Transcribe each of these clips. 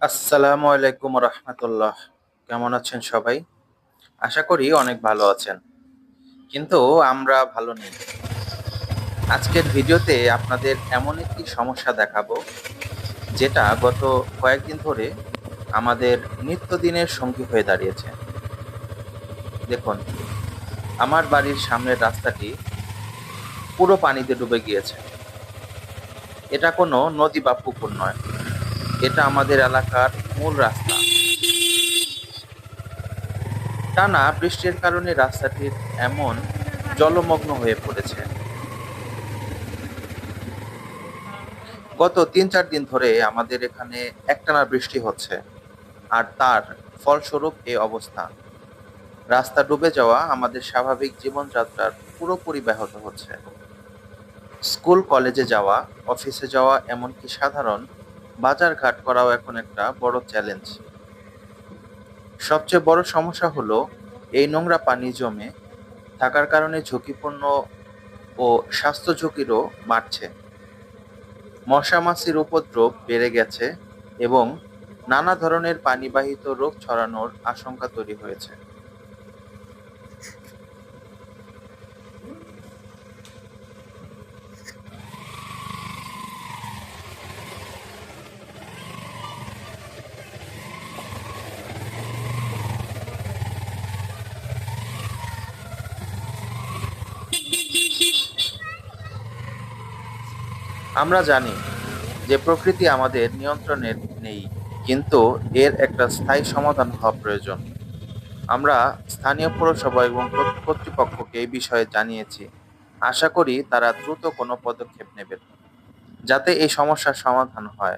আসসালামু আলাইকুম রহমতুল্লাহ। কেমন আছেন সবাই? আশা করি অনেক ভালো আছেন। কিন্তু আমরা ভালো নেই। আজকের ভিডিওতে আপনাদের এমন একটি সমস্যা দেখাবো যেটা গত কয়েকদিন ধরে আমাদের নিত্যদিনের সঙ্গী হয়ে দাঁড়িয়েছে। দেখুন, আমার বাড়ির সামনের রাস্তাটি পুরো পানিতে ডুবে গিয়েছে। এটা কোনো নদী বা পুকুর নয়, এটা আমাদের এলাকার মূল রাস্তা। টানা বৃষ্টির কারণে রাস্তাটির এমন জলমগ্ন হয়ে পড়েছে। গত ৩-৪ দিন ধরে আমাদের এখানে একটানা বৃষ্টি হচ্ছে, আর তার ফলস্বরূপ এই অবস্থা। রাস্তা ডুবে যাওয়া আমাদের স্বাভাবিক জীবনযাত্রার পুরোপুরি ব্যাহত হচ্ছে। স্কুল কলেজে যাওয়া, অফিসে যাওয়া, এমনকি সাধারণ বাজারঘাট করাও এখন একটা বড় চ্যালেঞ্জ। সবচেয়ে বড় সমস্যা হলো এই নোংরা পানি জমে থাকার কারণে ঝুঁকিপূর্ণ ও স্বাস্থ্য ঝুঁকিরও বাড়ছে। মশা মাছির উপদ্রব বেড়ে গেছে এবং নানা ধরনের পানিবাহিত রোগ ছড়ানোর আশঙ্কা তৈরি হয়েছে। আমরা জানি যে প্রকৃতি আমাদের নিয়ন্ত্রণে নেই, কিন্তু এর একটা স্থায়ী সমাধান হওয়া প্রয়োজন। আমরা স্থানীয় পৌরসভা এবং কর্তৃপক্ষকে এই বিষয়ে জানিয়েছি। আশা করি তারা দ্রুত কোনো পদক্ষেপ নেবেন যাতে এই সমস্যার সমাধান হয়।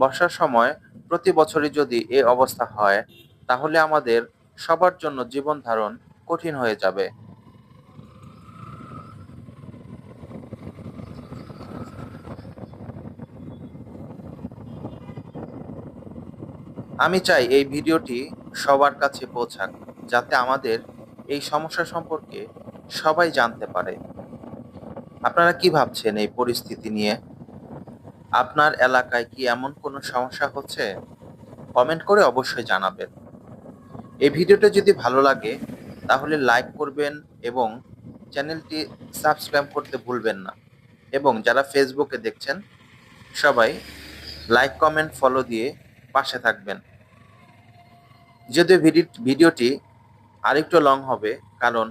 বর্ষার সময় প্রতি বছরই যদি এ অবস্থা হয়, তাহলে আমাদের সবার জন্য জীবন ধারণ কঠিন হয়ে যাবে। আমি চাই এই ভিডিওটি সবার কাছে পৌঁছাক, যাতে আমাদের এই সমস্যা সম্পর্কে সবাই জানতে পারে। আপনারা কি ভাবছেন এই পরিস্থিতি নিয়ে? আপনার এলাকায় কি এমন কোনো সমস্যা হচ্ছে? কমেন্ট করে অবশ্যই জানাবেন। এই ভিডিওটা যদি ভালো লাগে তাহলে লাইক করবেন এবং চ্যানেলটি সাবস্ক্রাইব করতে ভুলবেন না। এবং যারা ফেসবুকে দেখছেন, সবাই লাইক, কমেন্ট, ফলো দিয়ে পাশে থাকবেন। যদিও ভিডিওটি আরেকটু লং হবে, কারণ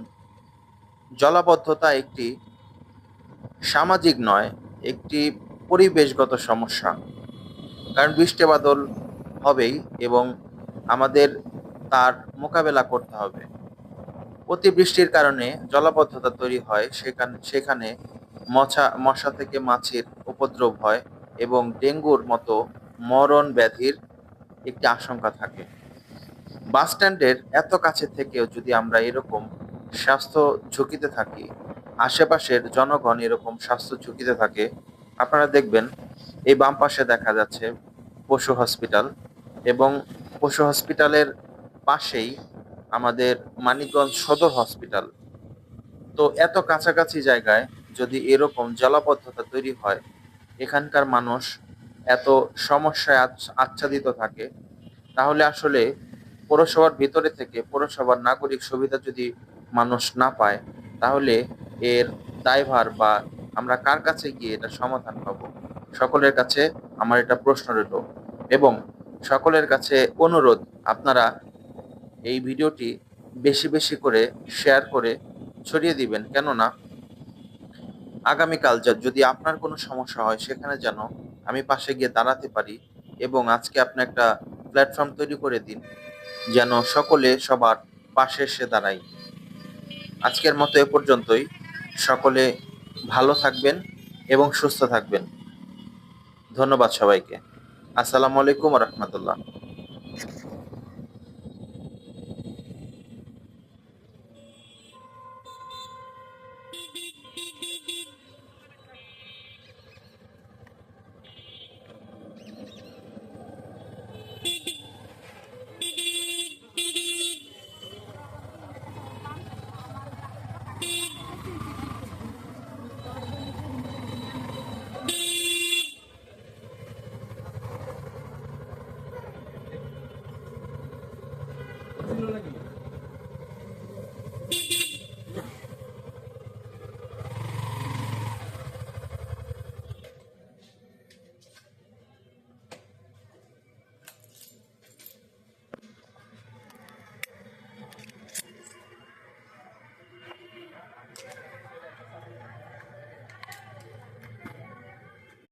জলাবদ্ধতা একটি সামাজিক নয়, একটি পরিবেশগত সমস্যা। কারণ বৃষ্টি বাদল হবেই এবং আমাদের তার মোকাবেলা করতে হবে। অতিবৃষ্টির কারণে জলাবদ্ধতা তৈরি হয়, সেখানে মশা থেকে মাছির উপদ্রব হয় এবং ডেঙ্গুর মতো মরণ ব্যাধির একটি আশঙ্কা থাকে। বাস স্ট্যান্ডের এত কাছে থেকেও যদি আমরা এরকম স্বাস্থ্য ঝুঁকিতে থাকি, আশেপাশের জনগণ এরকম স্বাস্থ্য ঝুঁকিতে থাকে, আপনারা দেখবেন এই বাম পাশে দেখা যাচ্ছে পশু হসপিটাল, এবং পশু হসপিটালের পাশেই আমাদের মানিকগঞ্জ সদর হসপিটাল। তো এত কাছাকাছি জায়গায় যদি এরকম জলাবদ্ধতা তৈরি হয়, এখানকার মানুষ এত সমস্যায় আচ্ছাদিত থাকে, তাহলে আসলে পৌরসভার ভিতরে থেকে পৌরসভার নাগরিক সুবিধা যদি মানুষ না পায়, তাহলে এর দায়ভার বা আমরা কার কাছে গিয়ে এটা সমাধান পাবো? সকলের কাছে আমার এটা প্রশ্ন রইল, এবং সকলের কাছে অনুরোধ, আপনারা এই ভিডিওটি বেশি বেশি করে শেয়ার করে ছড়িয়ে দিবেন। কেননা আগামীকাল যদি আপনার কোনো সমস্যা হয়, সেখানে যেন আমি পাশে গিয়ে দাঁড়াতে পারি। এবং আজকে আপনি একটা প্ল্যাটফর্ম তৈরি করে দিন, যেন সকলে সবার পাশে এসে দাঁড়াই। আজকের মতো এ পর্যন্তই। সকলে ভালো থাকবেন এবং সুস্থ থাকবেন। ধন্যবাদ সবাইকে। আসসালামু আলাইকুম রহমতুল্লাহ।